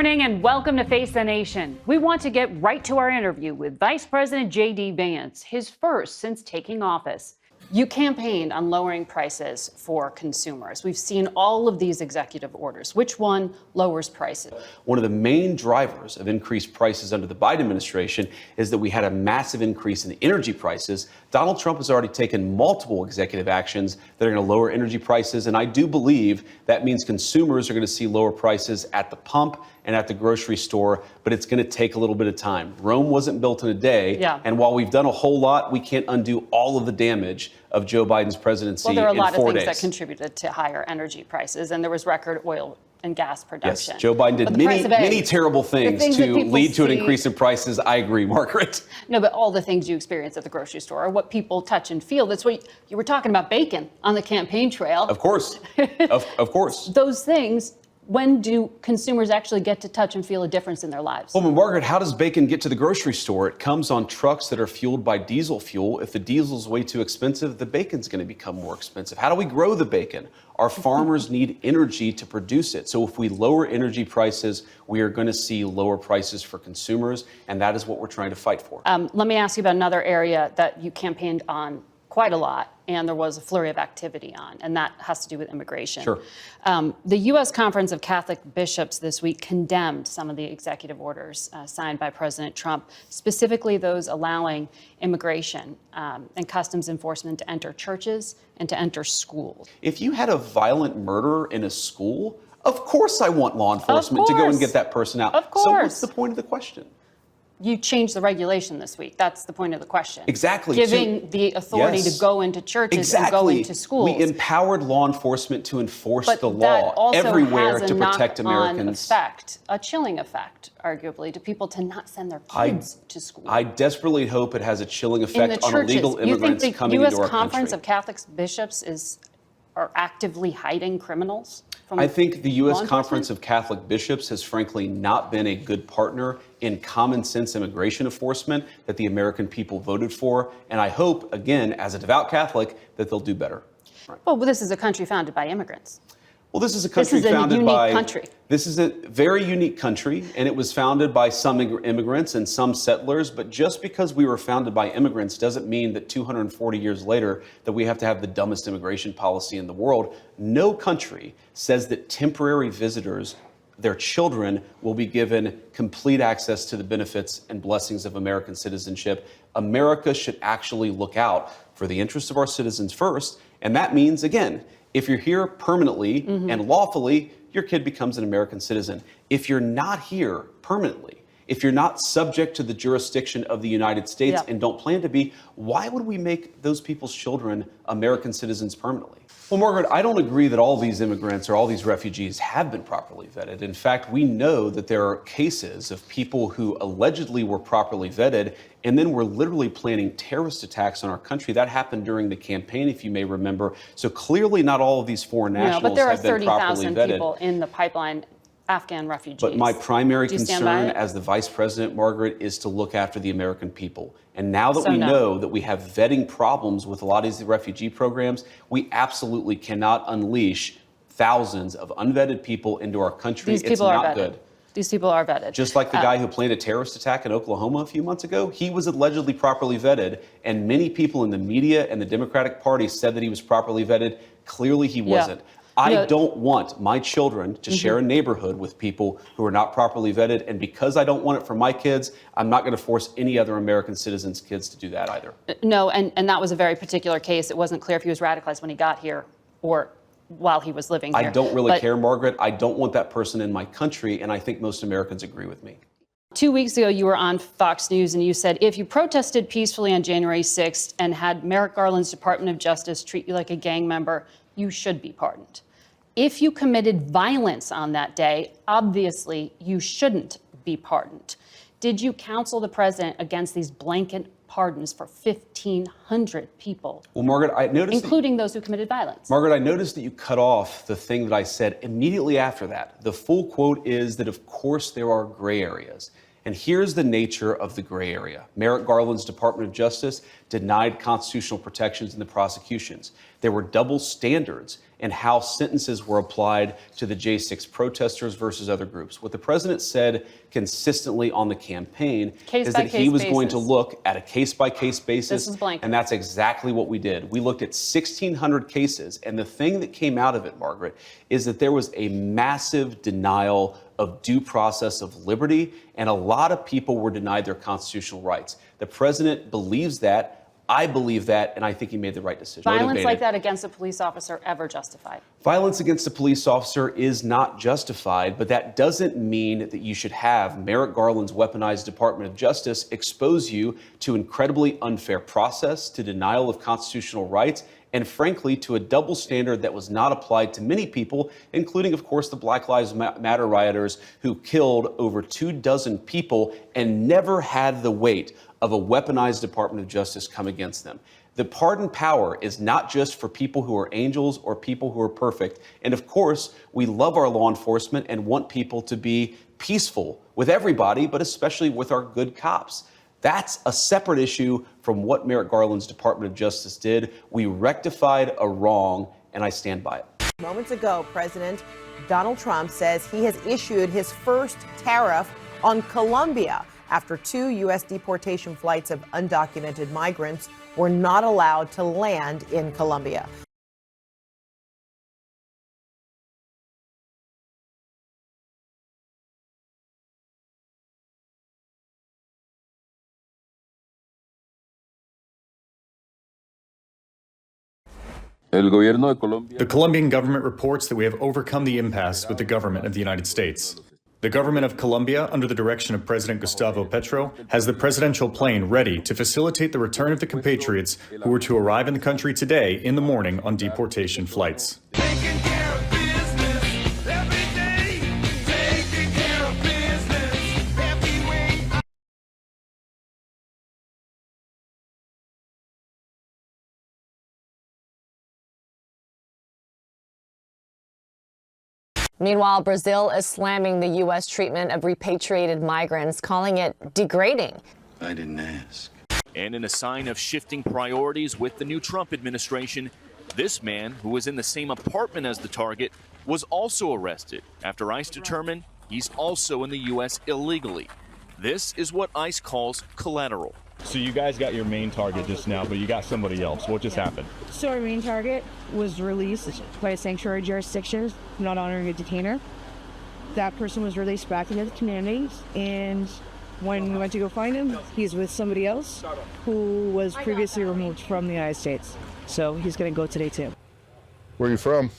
morning and welcome to Face the Nation. We want to get right to our interview with Vice President J.D. Vance, his first since taking office. You campaigned on lowering prices for consumers. We've seen all of these executive orders. Which one lowers prices? One of the main drivers of increased prices under the Biden administration is that we had a massive increase in energy prices. Donald Trump has already taken multiple executive actions that are going to lower energy prices, and I do believe that means consumers are going to see lower prices at the pump and at the grocery store, but it's going to take a little bit of time. Rome wasn't built in a day, and while we've done a whole lot, we can't undo all of the damage of Joe Biden's presidency in 4 days. Well, there are a lot of things that contributed to higher energy prices, and there was record oil and gas production. Yes, Joe Biden did many terrible things to lead to an increase in prices. I agree, Margaret. No, but all the things you experience at the grocery store are what people touch and feel. That's what you were talking about, bacon on the campaign trail. Of course, of course. Those things. When do consumers actually get to touch and feel a difference in their lives? Well, Margaret, how does bacon get to the grocery store? It comes on trucks that are fueled by diesel fuel. If the diesel's way too expensive, the bacon's going to become more expensive. How do we grow the bacon? Our farmers need energy to produce it. So if we lower energy prices, we are going to see lower prices for consumers, and that is what we're trying to fight for. Let me ask you about another area that you campaigned on quite a lot, and there was a flurry of activity on, and that has to do with immigration. Sure. The U.S. Conference of Catholic Bishops this week condemned some of the executive orders signed by President Trump, specifically those allowing immigration and customs enforcement to enter churches and to enter schools. If you had a violent murder in a school, of course I want law enforcement to go and get that person out. Of course. So what's the point of the question? You changed the regulation this week. That's the point of the question. Exactly. Giving the authority to go into churches and go into schools. We empowered law enforcement to enforce the law everywhere to protect Americans. Effect, a chilling effect, arguably, to people to not send their kids to school. I desperately hope it has a chilling effect on illegal immigrants coming into our country. You think the U.S. Conference of Catholic Bishops are actively hiding criminals? I think the U.S. Conference of Catholic Bishops has frankly not been a good partner in common sense immigration enforcement that the American people voted for. And I hope, again, as a devout Catholic, that they'll do better. Right. Well, this is a country founded by immigrants. Well, this is a country founded by... This is a unique country. This is a very unique country, and it was founded by some immigrants and some settlers. But just because we were founded by immigrants doesn't mean that 240 years later that we have to have the dumbest immigration policy in the world. No country says that temporary visitors, their children, will be given complete access to the benefits and blessings of American citizenship. America should actually look out for the interests of our citizens first. And that means, again, if you're here permanently and lawfully, your kid becomes an American citizen. If you're not here permanently, if you're not subject to the jurisdiction of the United States and don't plan to be, why would we make those people's children American citizens permanently? Well, Margaret, I don't agree that all these immigrants or all these refugees have been properly vetted. In fact, we know that there are cases of people who allegedly were properly vetted and then were literally planning terrorist attacks on our country. That happened during the campaign, if you may remember. So clearly not all of these foreign nationals have been properly vetted. But there are 30,000 people in the pipeline, Afghan refugees. But my primary concern as the vice president, Margaret, is to look after the American people. And now that we know that we have vetting problems with a lot of these refugee programs, we absolutely cannot unleash thousands of unvetted people into our country. It's not good. These people are vetted. Just like the guy who planned a terrorist attack in Oklahoma a few months ago, he was allegedly properly vetted. And many people in the media and the Democratic Party said that he was properly vetted. Clearly he wasn't. I don't want my children to share a neighborhood with people who are not properly vetted. And because I don't want it for my kids, I'm not going to force any other American citizens' kids to do that either. No, and that was a very particular case. It wasn't clear if he was radicalized when he got here or while he was living here. I don't really care, Margaret. I don't want that person in my country, and I think most Americans agree with me. 2 weeks ago, you were on Fox News and you said, if you protested peacefully on January 6th and had Merrick Garland's Department of Justice treat you like a gang member, you should be pardoned. If you committed violence on that day, obviously you shouldn't be pardoned. Did you counsel the president against these blanket pardons for 1,500 people? Well, Margaret, I noticed including those who committed violence. Margaret, I noticed that you cut off the thing that I said immediately after that. The full quote is that, of course, there are gray areas. And here's the nature of the gray area. Merrick Garland's Department of Justice denied constitutional protections in the prosecutions. There were double standards in how sentences were applied to the J6 protesters versus other groups. What the president said consistently on the campaign is that he was going to look at a case-by-case basis, and that's exactly what we did. We looked at 1,600 cases, and the thing that came out of it, Margaret, is that there was a massive denial of due process of liberty, and a lot of people were denied their constitutional rights. The president believes that. I believe that, and I think he made the right decision. Violence like that against a police officer ever justified? Violence against a police officer is not justified, but that doesn't mean that you should have Merrick Garland's weaponized Department of Justice expose you to incredibly unfair process, to denial of constitutional rights, and frankly, to a double standard that was not applied to many people, including, of course, the Black Lives Matter rioters who killed over 24 people and never had the weight of a weaponized Department of Justice come against them. The pardon power is not just for people who are angels or people who are perfect. And of course, we love our law enforcement and want people to be peaceful with everybody, but especially with our good cops. That's a separate issue from what Merrick Garland's Department of Justice did. We rectified a wrong, and I stand by it. Moments ago, President Donald Trump says he has issued his first tariff on Colombia after 2 U.S. deportation flights of undocumented migrants were not allowed to land in Colombia. The Colombian government reports that we have overcome the impasse with the government of the United States. The government of Colombia, under the direction of President Gustavo Petro, has the presidential plane ready to facilitate the return of the compatriots who were to arrive in the country today in the morning on deportation flights. Meanwhile, Brazil is slamming the U.S. treatment of repatriated migrants, calling it degrading. I didn't ask. And in a sign of shifting priorities with the new Trump administration, this man, who was in the same apartment as the target, was also arrested after ICE determined he's also in the U.S. illegally. This is what ICE calls collateral. So you guys got your main target just now, but you got somebody else. What just happened? So our main target was released by a sanctuary jurisdiction, not honoring a detainer. That person was released back into the community, and when we went to go find him, he's with somebody else who was previously removed from the United States. So he's going to go today too. Where are you from?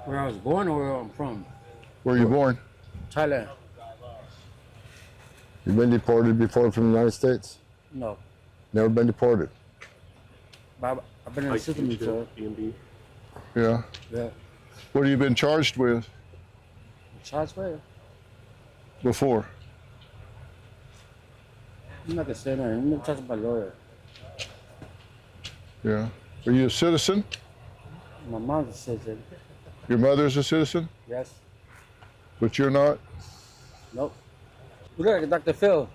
Where I was born or where I'm from? Where are you born? Thailand. You've been deported before from the United States? No. Never been deported? I've been in the system before. Yeah? Yeah. What have you been charged with? Charged where? Before? I'm not going to say that. I'm not talking about lawyer. Yeah. Are you a citizen? My mom's a citizen. Your mother's a citizen? Yes. But you're not? Nope. You look like Dr. Phil.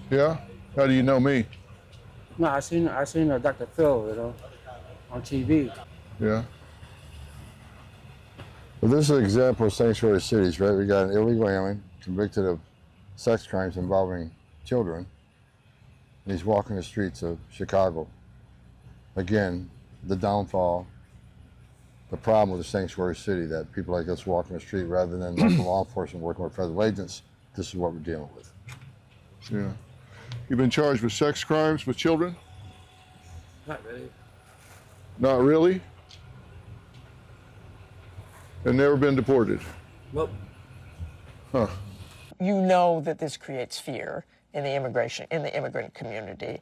Yeah? How do you know me? No, I seen Dr. Phil, you know, on TV. Yeah. Well, this is an example of sanctuary cities, right? We got an illegal alien convicted of sex crimes involving children, and he's walking the streets of Chicago. Again, the downfall, the problem with the sanctuary city, that people like us walking the street rather than local law enforcement working with federal agents. This is what we're dealing with. Yeah. You've been charged with sex crimes with children? Not really. Not really? And never been deported? Nope. Huh. You know that this creates fear in the immigrant community.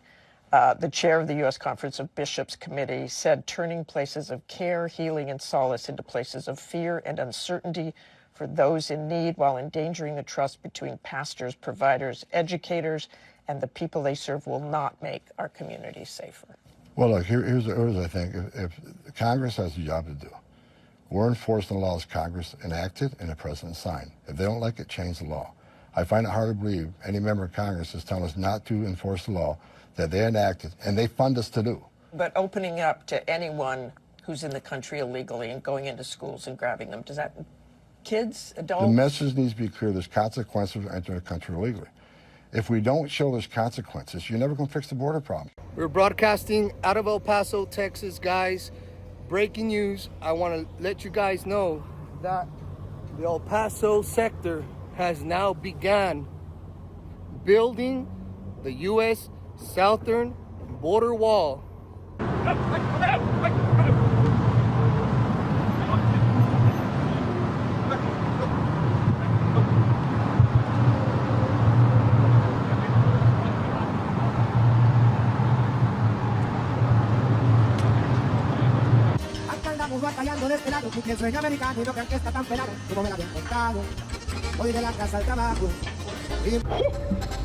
The chair of the U.S. Conference of Bishops Committee said turning places of care, healing, and solace into places of fear and uncertainty for those in need while endangering the trust between pastors, providers, educators, and the people they serve will not make our communities safer. Well, look, here's what I think. If Congress has a job to do, we're enforcing the laws Congress enacted and the president signed. If they don't like it, change the law. I find it hard to believe any member of Congress is telling us not to enforce the law that they enacted and they fund us to do. But opening up to anyone who's in the country illegally and going into schools and grabbing them, does that, kids, adults? The message needs to be clear. There's consequences for entering the country illegally. If we don't show there's consequences, you're never going to fix the border problem. We're broadcasting out of El Paso, Texas, guys. Breaking news. I want to let you guys know that the El Paso sector has now begun building the U.S. southern border wall. Batallando de este lado, porque el sueño americano y no crean que está tan pelado, como me la habían contado. Voy de la casa al trabajo.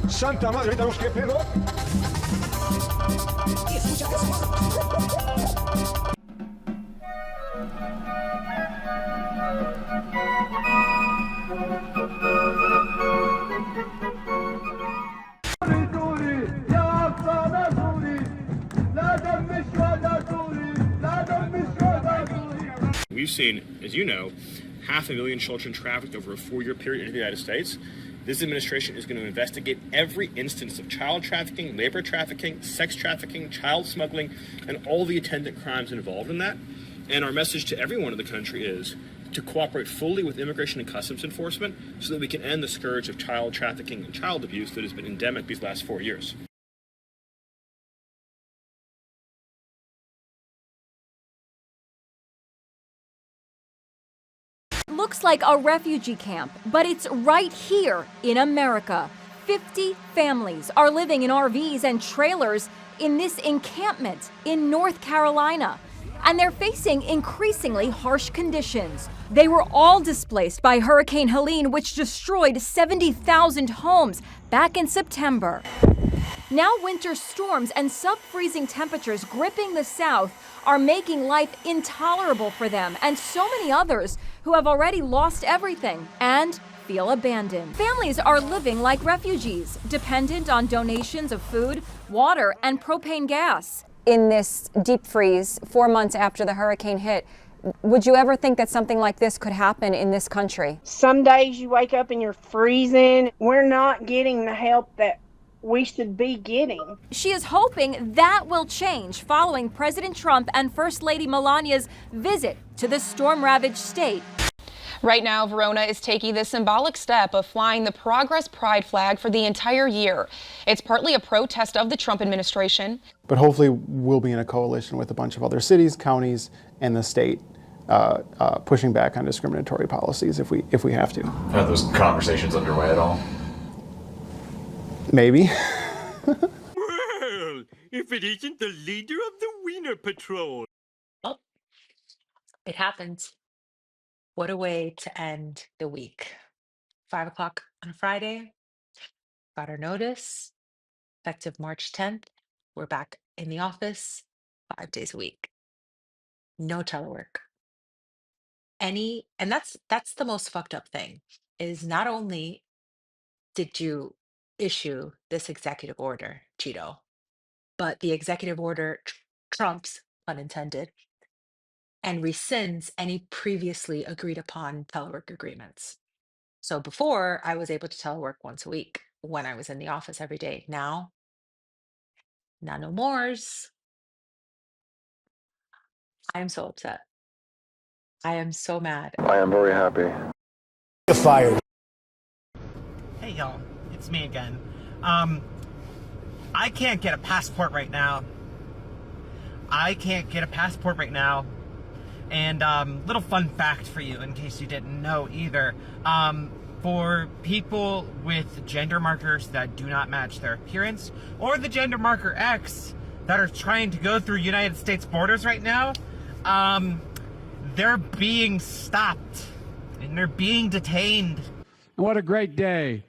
Santa madre, ¿vamos qué pedo? Y escucha eso. We've seen, as you know, 500,000 children trafficked over a 4-year period in the United States. This administration is going to investigate every instance of child trafficking, labor trafficking, sex trafficking, child smuggling, and all the attendant crimes involved in that. And our message to everyone in the country is to cooperate fully with Immigration and Customs Enforcement so that we can end the scourge of child trafficking and child abuse that has been endemic these last 4 years. Looks like a refugee camp, but it's right here in America. 50 families are living in RVs and trailers in this encampment in North Carolina, and they're facing increasingly harsh conditions. They were all displaced by Hurricane Helene, which destroyed 70,000 homes back in September. Now winter storms and sub-freezing temperatures gripping the South are making life intolerable for them and so many others who have already lost everything and feel abandoned. Families are living like refugees, dependent on donations of food, water, and propane gas. In this deep freeze, 4 months after the hurricane hit, would you ever think that something like this could happen in this country? Some days you wake up and you're freezing. We're not getting the help that we should be getting. She is hoping that will change following President Trump and First Lady Melania's visit to the storm-ravaged state. Right now, Verona is taking the symbolic step of flying the Progress Pride flag for the entire year. It's partly a protest of the Trump administration. But hopefully we'll be in a coalition with a bunch of other cities, counties, and the state pushing back on discriminatory policies if we have to. Are those conversations underway at all? Maybe. Well, if it isn't the leader of the Wiener Patrol. Oh, it happens. What a way to end the week. 5 o'clock on a Friday. Got our notice. Effective March 10th. We're back in the office 5 days a week. No telework. And that's the most fucked up thing, is not only did you issue this executive order, Cheeto, but the executive order trumps, pun intended, and rescinds any previously agreed upon telework agreements. So before, I was able to telework once a week when I was in the office every day. Now, no mores. I am so upset. I am so mad. I am very happy. You're fired. Hey y'all, it's me again. I can't get a passport right now. And little fun fact for you, in case you didn't know either. For people with gender markers that do not match their appearance, or the gender marker X that are trying to go through United States borders right now, they're being stopped and they're being detained. What a great day